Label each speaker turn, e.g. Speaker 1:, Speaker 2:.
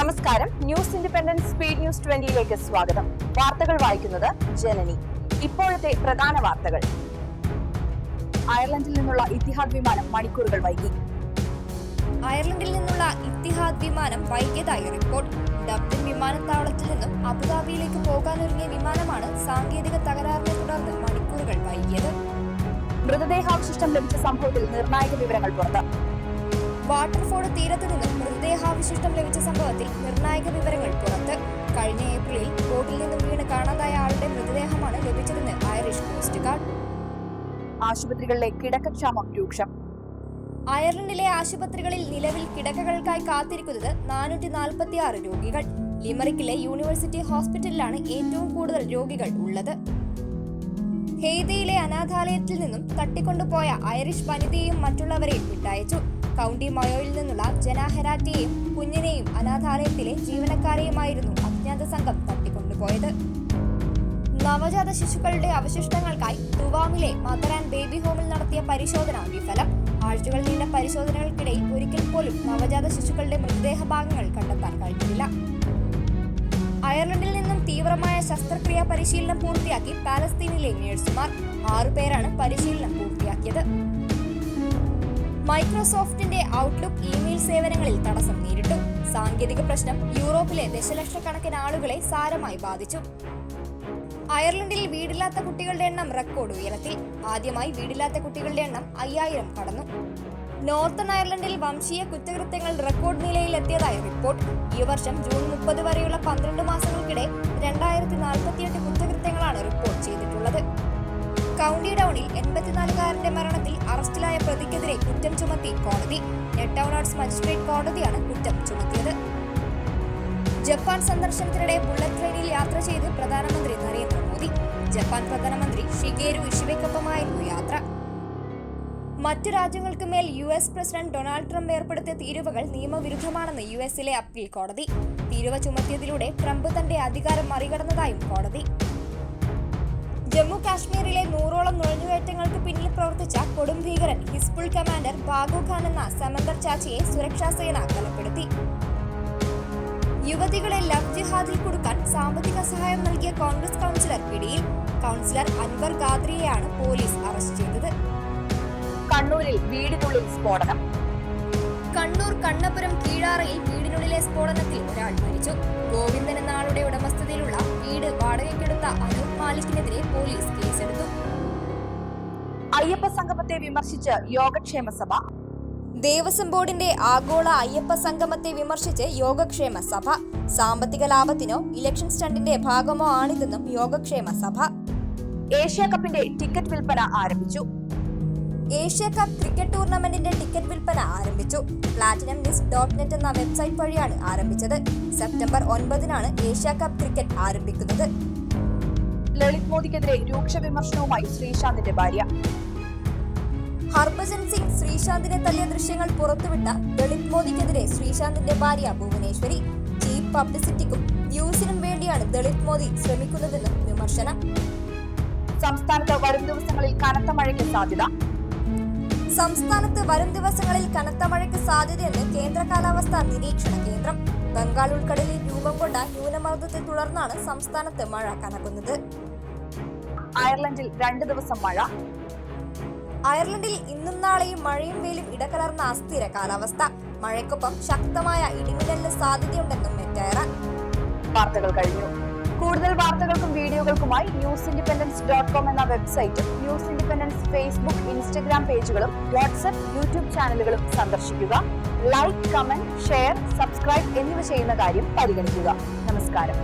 Speaker 1: നമസ്കാരം. News independence speed news 20ലേക്ക് സ്വാഗതം. വാർത്തകൾ വായിക്കുന്നത് ജനനി. ഇപ്പോഴത്തെ പ്രധാന വാർത്തകൾ. അയർലൻഡിൽ നിന്നുള്ള ഇത്തിഹാദ് വിമാനം മണിക്കൂറുകൾ വൈകി.
Speaker 2: അയർലൻഡിൽ നിന്നുള്ള ഇത്തിഹാദ് വിമാനം വൈകിയതായി റിപ്പോർട്ട്. ഡബ്ലിൻ വിമാനത്താവളത്തിൽ നിന്നും അബുദാബിയിലേക്ക് പോകാനൊരുങ്ങിയ വിമാനമാണ് സാങ്കേതിക തകരാറിനെ തുടർന്ന് മണിക്കൂറുകൾ വൈകിയത്.
Speaker 1: മൃതദേഹാവശിഷ്ടം ലഭിച്ച സംഭവത്തിൽ നിർണായക വിവരങ്ങൾ പുറത്ത്.
Speaker 2: വാട്ടർഫോർഡ് തീരത്ത് നിന്നും മൃതദേഹാവശിഷ്ടം ലഭിച്ച സംഭവത്തിൽ നിർണായക വിവരങ്ങൾ പുറത്ത്. കഴിഞ്ഞ ഏപ്രിലിൽ ബോട്ടിൽ നിന്നും വീണ് കാണാതായ ആളുടെ മൃതദേഹമാണ് ലഭിച്ചതെന്ന് ഐറിഷ് കോസ്റ്റ് ഗാർഡ്.
Speaker 1: ആശുപത്രികളിലെ കിടക്കക്ഷാമം രൂക്ഷം.
Speaker 2: അയർലൻഡിലെ ആശുപത്രികളിൽ നിലവിൽ കിടക്കകൾക്കായി കാത്തിരിക്കുന്നത് 446 രോഗികൾ. ലിമറിക്കിലെ യൂണിവേഴ്സിറ്റി ഹോസ്പിറ്റലിലാണ് ഏറ്റവും കൂടുതൽ രോഗികൾ ഉള്ളത്. ഹെയ്തയിലെ അനാഥാലയത്തിൽ നിന്നും തട്ടിക്കൊണ്ടുപോയ ഐറിഷ് വനിതയെയും മറ്റുള്ളവരെയും വിട്ടയച്ചു. കൗണ്ടി മയോയിൽ നിന്നുള്ള ജന ഹെരാറ്റയെയും കുഞ്ഞിനെയും അനാഥാലയത്തിലെ ജീവനക്കാരെയുമായിരുന്നു അജ്ഞാത സംഘം തട്ടിക്കൊണ്ടുപോയത്. നവജാത ശിശുക്കളുടെ അവശിഷ്ടങ്ങൾക്കായി ദുവാമിലെ മദർ ആൻഡ് ബേബി ഹോമിൽ നടത്തിയ പരിശോധന വിഫലം. ആഴ്ചകൾ നീണ്ട പരിശോധനകൾക്കിടയിൽ ഒരിക്കൽ പോലും നവജാത ശിശുക്കളുടെ മൃതദേഹ ഭാഗങ്ങൾ കണ്ടെത്താൻ കഴിഞ്ഞില്ല. അയർലൻഡിൽ നിന്നും തീവ്രമായ ശസ്ത്രക്രിയാ പരിശീലനം പൂർത്തിയാക്കി പാലസ്തീനിലെ നഴ്സുമാർ 6 പേരാണ് പരിശീലനം പൂർത്തിയാക്കിയത്. മൈക്രോസോഫ്റ്റിന്റെ ഔട്ട്ലുക്ക് ഇമെയിൽ സേവനങ്ങളിൽ തടസ്സം നേരിട്ടു. സാങ്കേതിക പ്രശ്നം യൂറോപ്പിലെ ദശലക്ഷക്കണക്കിന് ആളുകളെ സാരമായി ബാധിച്ചു. അയർലൻഡിൽ വീടില്ലാത്ത കുട്ടികളുടെ എണ്ണം റെക്കോർഡ് ഉയർത്തി. ആദ്യമായി വീടില്ലാത്ത കുട്ടികളുടെ എണ്ണം 5000 കടന്നു. നോർത്തേൺ അയർലൻഡിൽ വംശീയ കുറ്റകൃത്യങ്ങൾ റെക്കോർഡ് നിലയിലെത്തിയതായി റിപ്പോർട്ട്. ഈ വർഷം ജൂൺ 30 വരെയുള്ള 12 മാസങ്ങൾക്കിടെ 2048 കുറ്റകൃത്യങ്ങളാണ് റിപ്പോർട്ട് ചെയ്തിട്ടുള്ളത്. കൗണ്ടി ഡൌണിൽ 84കാരന്റെ മരണത്തിൽ അറസ്റ്റിലായ പ്രതിക്കെതിരെ കുറ്റം ചുമത്തി കോടതി. ടൗൺ ആർട്സ് മജിസ്ട്രേറ്റ് കോടതിയാണ് കുറ്റം ചുമത്തിയത്. ജപ്പാൻ സന്ദർശനത്തിനിടെ ബുള്ളറ്റ് ട്രെയിനിൽ യാത്ര ചെയ്ത് പ്രധാനമന്ത്രി നരേന്ദ്രമോദി. ജപ്പാൻ പ്രധാനമന്ത്രി ഷിഗേരു ഇഷിബയ്ക്കൊപ്പമായിരുന്നു യാത്ര. മറ്റു രാജ്യങ്ങൾക്ക് മേൽ US പ്രസിഡന്റ് ഡൊണാൾഡ് ട്രംപ് ഏർപ്പെടുത്തിയ തീരുവകൾ നിയമവിരുദ്ധമാണെന്ന് US അപ്പീൽ കോടതി. തീരുവ ചുമത്തിയതിലൂടെ ട്രംപ് തന്റെ അധികാരം മറികടന്നതായും കോടതി. ജമ്മു കാശ്മീരിലെ 100ഓളം നുഴഞ്ഞുകയറ്റങ്ങൾക്ക് പിന്നിൽ പ്രവർത്തിച്ച കൊടും ഭീകരൻ ഹിസ്ബുൾ കമാൻഡർ ബാഗു ഖാൻ എന്ന സമന്തർ ചാച്ചിയെ സുരക്ഷാ സേന കൊലപ്പെടുത്തി. യുവതികളെ ലവ് ജിഹാദിൽ കുടുക്കാൻ സാമ്പത്തിക സഹായം നൽകിയ കോൺഗ്രസ് കൗൺസിലർ പിടിയിൽ. കൗൺസിലർ അൻവർ ഖാദ്രിയെയാണ് പോലീസ് അറസ്റ്റ് ചെയ്തത്.
Speaker 1: കണ്ണൂരിൽ വീടിനുള്ളിൽ സ്ഫോടനം.
Speaker 2: കണ്ണൂർ കണ്ണപുരം കീഴാറയിൽ വീടിനുള്ളിലെ സ്ഫോടനത്തിൽ ഒരാൾ മരിച്ചു. ഗോവിന്ദൻ എന്ന ആളുടെ ഉടമസ്ഥതയിലുള്ള വീട് വാടകയ്ക്കെടുത്ത അനൂപ് മാലിക്കിനെതിരെ പോലീസ് കേസെടുത്തു.
Speaker 1: അയ്യപ്പ സംഗമത്തെ വിമർശിച്ച് യോഗക്ഷേമ സഭ.
Speaker 2: ദേവസ്വം ബോർഡിന്റെ ആഗോള അയ്യപ്പ സംഗമത്തെ വിമർശിച്ച് യോഗക്ഷേമ സഭ. സാമ്പത്തിക ലാഭത്തിനോ ഇലക്ഷൻ സ്റ്റണ്ടിന്റെ ഭാഗമോ ആണിതെന്നും യോഗക്ഷേമ സഭ.
Speaker 1: ഏഷ്യ കപ്പിന്റെ ടിക്കറ്റ് വിൽപ്പന ആരംഭിച്ചു.
Speaker 2: ഏഷ്യ കപ്പ് ക്രിക്കറ്റ് ടൂർണമെന്റിന്റെ ടിക്കറ്റ് വിൽപ്പന ആരംഭിച്ചു. platinumlist.net എന്ന വെബ്സൈറ്റ് വഴിയാണ് ആരംഭിച്ചത്. സെപ്റ്റംബർ 9-നാണ് ഏഷ്യ കപ്പ് ക്രിക്കറ്റ് ആരംഭിക്കുന്നത്.
Speaker 1: ലളിത് മോദിക്കെതിരെ രൂക്ഷ വിമർശനവുമായി ശ്രീശാന്തിന്റെ ഭാര്യ.
Speaker 2: ഹർഭജൻ സിംഗ് ശ്രീശാന്തിനെ തല്ലിയ ദൃശ്യങ്ങൾ പുറത്തുവിട്ട ലളിത് മോദിക്കെതിരെ ശ്രീശാന്തിന്റെ ഭാര്യ ഭുവനേശ്വരി. ചീപ്പ് പബ്ലിസിറ്റിക്കും വ്യൂസിനും വേണ്ടിയാണ് ലളിത് മോദി ശ്രമിക്കുന്നതെന്നും വിമർശനം.
Speaker 1: സംസ്ഥാനത്ത് വരും ദിവസങ്ങളിൽ കനത്ത മഴയ്ക്ക് സാധ്യത.
Speaker 2: സംസ്ഥാനത്ത് വരും ദിവസങ്ങളിൽ കനത്ത മഴയ്ക്ക് സാധ്യതയെന്ന് കേന്ദ്ര കാലാവസ്ഥാ നിരീക്ഷണ കേന്ദ്രം. ബംഗാൾ ഉൾക്കടലിൽ രൂപം കൊണ്ട ന്യൂനമർദ്ദത്തെ തുടർന്നാണ് സംസ്ഥാനത്ത് മഴ കനക്കുന്നത്.
Speaker 1: അയർലൻഡിൽ 2 ദിവസം മഴ.
Speaker 2: അയർലൻഡിൽ ഇന്നും നാളെയും മഴയും വെയിലും ഇടകലർന്ന അസ്ഥിര കാലാവസ്ഥ. മഴയ്ക്കൊപ്പം ശക്തമായ ഇടിമിന്നലിന് സാധ്യതയുണ്ടെന്നും മെറ്റയറ.
Speaker 1: വാർത്തകൾ കഴിഞ്ഞു. കൂടുതൽ വാർത്തകൾക്കും വീഡിയോകൾക്കുമായി newsindependence.com എന്ന വെബ്സൈറ്റും ന്യൂസ് ഇൻഡിപെൻഡൻസ് ഫേസ്ബുക്ക്, ഇൻസ്റ്റഗ്രാം പേജുകളും വാട്സ്ആപ്പ്, യൂട്യൂബ് ചാനലുകളും സന്ദർശിക്കുക. ലൈക്ക്, കമന്റ്, ഷെയർ, സബ്സ്ക്രൈബ് എന്നിവ ചെയ്യുന്ന കാര്യം പരിഗണിക്കുക. നമസ്കാരം.